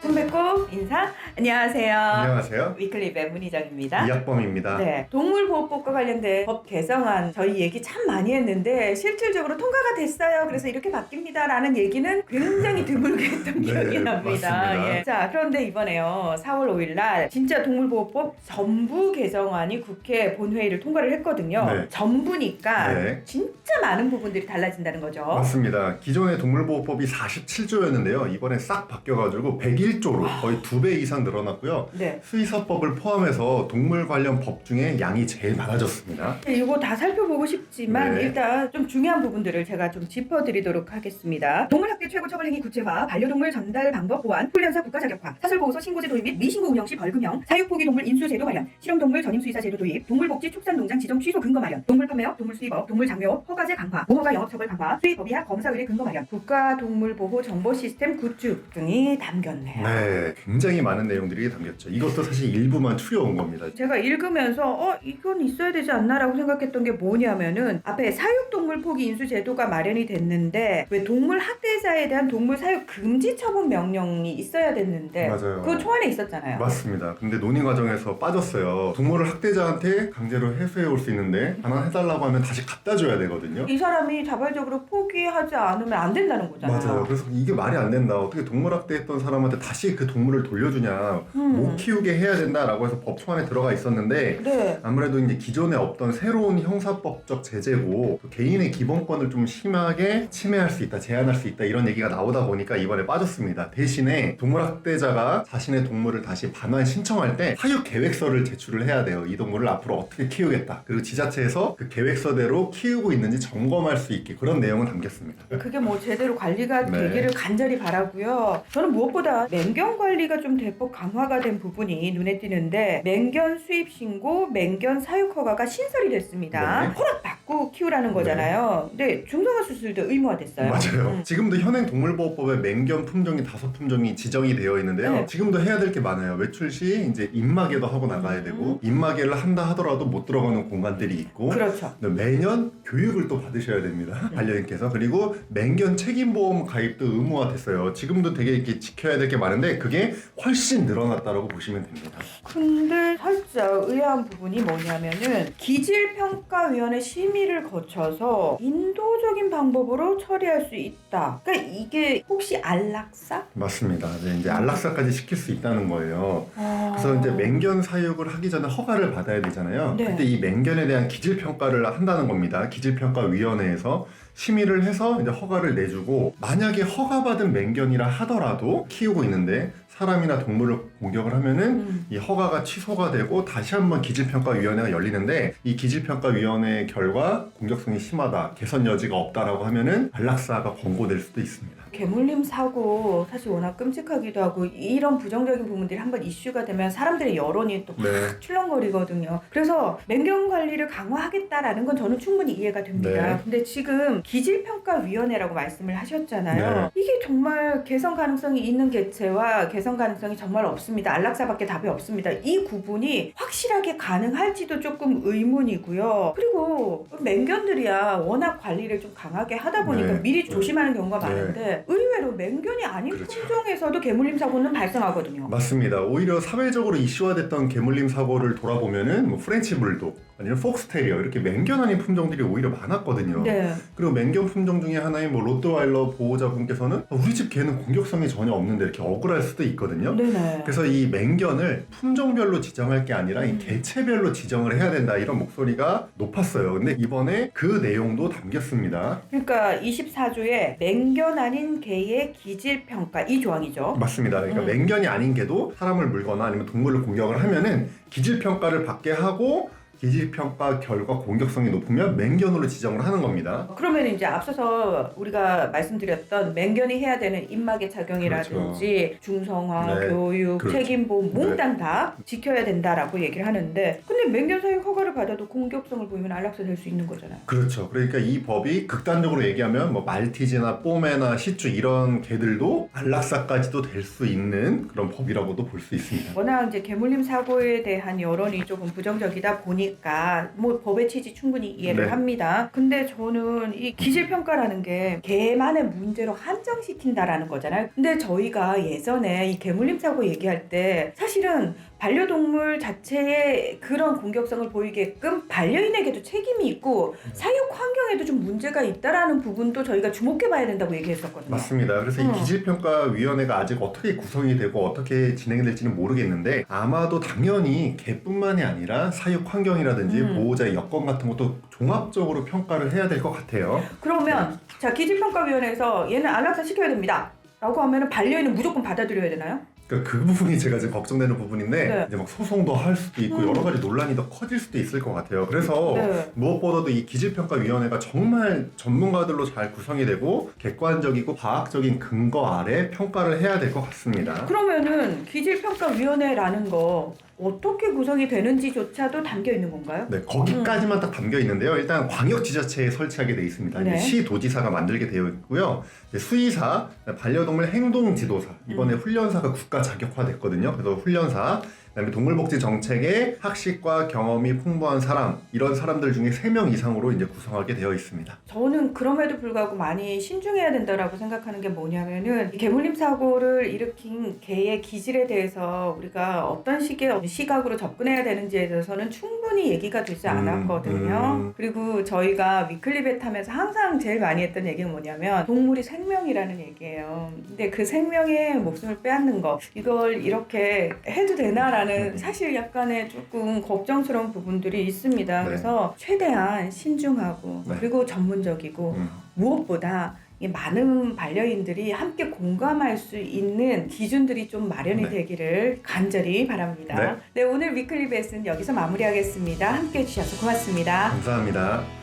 손 뵙고 인사. 안녕하세요. 안녕하세요. 위클립의 문희정입니다. 이학범입니다. 네, 동물보호법과 관련된 법 개정안 저희 얘기 참 많이 했는데 실질적으로 통과가 됐어요. 그래서 이렇게 바뀝니다라는 얘기는 굉장히 드물게 했던 기억이 납니다. 맞습니다. 예. 자, 그런데 이번에요. 4월 5일 날 진짜 동물보호법 전부 개정안이 국회 본회의를 통과를 했거든요. 네. 전부니까 네. 진짜 많은 부분들이 달라진다는 거죠. 맞습니다. 기존의 동물보호법이 47조였는데요. 이번에 싹 바뀌어가지고 101조로 거의 2배 이상 늘어났고요. 네. 수의사법을 포함해서 동물 관련 법 중에 양이 제일 많아졌습니다. 이거 다 살펴보고 싶지만 네. 일단 좀 중요한 부분들을 제가 좀 짚어드리도록 하겠습니다. 동물학대 최고 처벌행위 구체화, 반려동물 전달 방법 보완, 훈련사 국가 자격화, 사설보호소 신고제 도입 및 미신고 운영 시 벌금형, 사육포기 동물 인수제도 마련, 실용동물 전임수의사 제도 도입, 동물복지 축산농장 지정 취소 근거 마련, 동물 판매업, 동물 수입업, 동물 장묘업, 허가제 강화, 모허가 영업처벌 강화, 수의법이야 검사 의뢰 근거 마련, 국가 동물보호 정보 시스템 구축 등이 담겼네요. 네, 굉장히 많은 내용들이 담겼죠. 이것도 사실 일부만 추려온 겁니다. 제가 읽으면서 이건 있어야 되지 않나라고 생각했던 게 뭐냐면은 앞에 사육동물 포기 인수 제도가 마련이 됐는데 왜 동물 학대자에 대한 동물 사육 금지 처분 명령이 있어야 됐는데 맞아요. 그거 초안에 있었잖아요. 맞습니다. 근데 논의 과정에서 빠졌어요. 동물을 학대자한테 강제로 해소해 올 수 있는데 반환해달라고 하면 다시 갖다 줘야 되거든요. 이 사람이 자발적으로 포기하지 않으면 안 된다는 거잖아요. 맞아요. 그래서 이게 말이 안 된다. 어떻게 동물 학대했던 사람한테 다시 그 동물을 돌려주냐. 못 키우게 해야 된다라고 해서 법 초안에 들어가 있었는데 네. 아무래도 이제 기존에 없던 새로운 형사법적 제재고 또 개인의 기본권을 좀 심하게 침해할 수 있다, 제한할 수 있다 이런 얘기가 나오다 보니까 이번에 빠졌습니다. 대신에 동물 학대자가 자신의 동물을 다시 반환 신청할 때 사육 계획서를 제출을 해야 돼요. 이 동물을 앞으로 어떻게 키우겠다. 그리고 지자체에서 그 계획서대로 키우고 있는지 점검할 수 있게 그런 내용은 담겼습니다. 그게 뭐 제대로 관리가 네. 되기를 간절히 바라고요. 저는 무엇보다 맹견 관리가 좀 대폭 강화가 된 부분이 눈에 띄는데 맹견 수입 신고, 맹견 사육 허가가 신설이 됐습니다. 네. 허락받고 키우라는 거잖아요. 근데 중성화 수술도 의무화됐어요. 맞아요. 지금도 현행 동물보호법에 맹견 품종이 5품종이 지정이 되어 있는데요. 네. 지금도 해야 될 게 많아요. 외출 시 이제 입마개도 하고 나가야 되고 입마개를 한다 하더라도 못 들어가는 공간들이 있고 그렇죠. 매년 교육을 또 받으셔야 됩니다. 반려인께서. 그리고 맹견 책임보험 가입도 의무화됐어요. 지금도 되게 이렇게 지켜야 될 게 많은데 그게 훨씬 늘어났다고 보시면 됩니다. 근데 살짝 의아한 부분이 뭐냐면은 기질평가위원회 심의를 거쳐서 인도적인 방법으로 처리할 수 있다. 그러니까 이게 혹시 안락사? 맞습니다. 이제 안락사까지 시킬 수 있다는 거예요. 그래서 이제 맹견 사육을 하기 전에 허가를 받아야 되잖아요. 네. 그때 이 맹견에 대한 기질평가를 한다는 겁니다. 기질평가위원회에서 심의를 해서 이제 허가를 내주고 만약에 허가받은 맹견이라 하더라도 키우고 있는데 사람이나 동물을 공격을 하면은 이 허가가 취소가 되고 다시 한번 기질평가위원회가 열리는데 이 기질평가위원회 결과 공격성이 심하다, 개선 여지가 없다라고 하면은 안락사가 권고될 수도 있습니다. 개물림 사고 사실 워낙 끔찍하기도 하고 이런 부정적인 부분들이 한번 이슈가 되면 사람들의 여론이 또 네. 출렁거리거든요. 그래서 맹견 관리를 강화하겠다라는 건 저는 충분히 이해가 됩니다. 네. 근데 지금 기질평가위원회라고 말씀을 하셨잖아요. 네. 이게 정말 개선 가능성이 있는 개체와 개선 가능성이 정말 없습니다. 안락사밖에 답이 없습니다. 이 구분이 확실하게 가능할지도 조금 의문이고요. 그리고 맹견들이야 워낙 관리를 좀 강하게 하다 보니까 네. 미리 조심하는 경우가 네. 많은데 의외로 맹견이 아닌 그렇죠. 품종에서도 개물림 사고는 발생하거든요. 맞습니다. 오히려 사회적으로 이슈화됐던 개물림 사고를 돌아보면은 뭐 프렌치 불독 아니면 폭스테리어 이렇게 맹견 아닌 품종들이 오히려 많았거든요. 네. 그리고 맹견 품종 중에 하나인 뭐 로트와일러 보호자분께서는 우리 집 개는 공격성이 전혀 없는데 이렇게 억울할 수도 있거든요. 네네. 그래서 이 맹견을 품종별로 지정할 게 아니라 이 개체별로 지정을 해야 된다 이런 목소리가 높았어요. 근데 이번에 그 내용도 담겼습니다. 그러니까 24조에 맹견 아닌 개의 기질평가 이 조항이죠. 맞습니다. 그러니까 맹견이 아닌 개도 사람을 물거나 아니면 동물을 공격을 하면은 기질평가를 받게 하고 기질평가 결과 공격성이 높으면 맹견으로 지정을 하는 겁니다. 그러면 이제 앞서서 우리가 말씀드렸던 맹견이 해야 되는 입마개 착용이라든지 중성화, 네. 교육, 그렇죠. 책임보험 몽땅 네. 다 지켜야 된다라고 얘기를 하는데 근데 맹견 사육 허가를 받아도 공격성을 보이면 안락사 될 수 있는 거잖아요. 그렇죠. 그러니까 이 법이 극단적으로 얘기하면 뭐 말티즈나 뽀메나 시추 이런 개들도 안락사까지도 될 수 있는 그런 법이라고도 볼 수 있습니다. 워낙 이제 개물림 사고에 대한 여론이 조금 부정적이다 보니 거니까 뭐 법의 취지 충분히 이해를 네. 합니다. 근데 저는 이 기질평가라는 게 개만의 문제로 한정시킨다라는 거잖아요. 근데 저희가 예전에 이 개물림 사고 얘기할 때 사실은 반려동물 자체의 그런 공격성을 보이게끔 반려인에게도 책임이 있고 사육 환경에도 좀 문제가 있다라는 부분도 저희가 주목해봐야 된다고 얘기했었거든요. 맞습니다. 그래서 이 기질평가위원회가 아직 어떻게 구성이 되고 어떻게 진행될지는 모르겠는데 아마도 당연히 개뿐만이 아니라 사육 환경이라든지 보호자의 여건 같은 것도 종합적으로 평가를 해야 될 것 같아요. 그러면 자 기질평가위원회에서 얘는 안락사 시켜야 됩니다 라고 하면 반려인은 무조건 받아들여야 되나요? 그러니까 그 부분이 제가 지금 걱정되는 부분인데 네. 이제 막 소송도 할 수도 있고 여러 가지 논란이 더 커질 수도 있을 것 같아요. 그래서 네. 무엇보다도 이 기질평가위원회가 정말 전문가들로 잘 구성이 되고 객관적이고 과학적인 근거 아래 평가를 해야 될 것 같습니다. 그러면은 기질평가위원회라는 거 어떻게 구성이 되는지조차도 담겨 있는 건가요? 네, 거기까지만 딱 담겨 있는데요. 일단 광역지자체에 설치하게 돼 있습니다. 네. 시도지사가 만들게 되어 있고요. 수의사, 반려동물 행동지도사, 이번에 훈련사가 국가 자격화됐거든요. 그래서 훈련사, 그다음에 동물복지 정책에 학식과 경험이 풍부한 사람, 이런 사람들 중에 3명 이상으로 이제 구성하게 되어 있습니다. 저는 그럼에도 불구하고 많이 신중해야 된다라고 생각하는 게 뭐냐면은 이 개물림 사고를 일으킨 개의 기질에 대해서 우리가 어떤 식의 시각으로 접근해야 되는지에 대해서는 충분히 얘기가 되지 않았거든요. 그리고 저희가 위클리벳 하면서 항상 제일 많이 했던 얘기는 뭐냐면 동물이 생명이라는 얘기예요. 근데 그 생명의 목숨을 빼앗는 거 이걸 이렇게 해도 되나라는 사실 약간의 조금 걱정스러운 부분들이 있습니다. 네. 그래서 최대한 신중하고 네. 그리고 전문적이고 무엇보다 이 많은 반려인들이 함께 공감할 수 있는 기준들이 좀 마련이 네. 되기를 간절히 바랍니다. 네, 오늘 위클리벳은 여기서 마무리하겠습니다. 함께 해주셔서 고맙습니다. 감사합니다.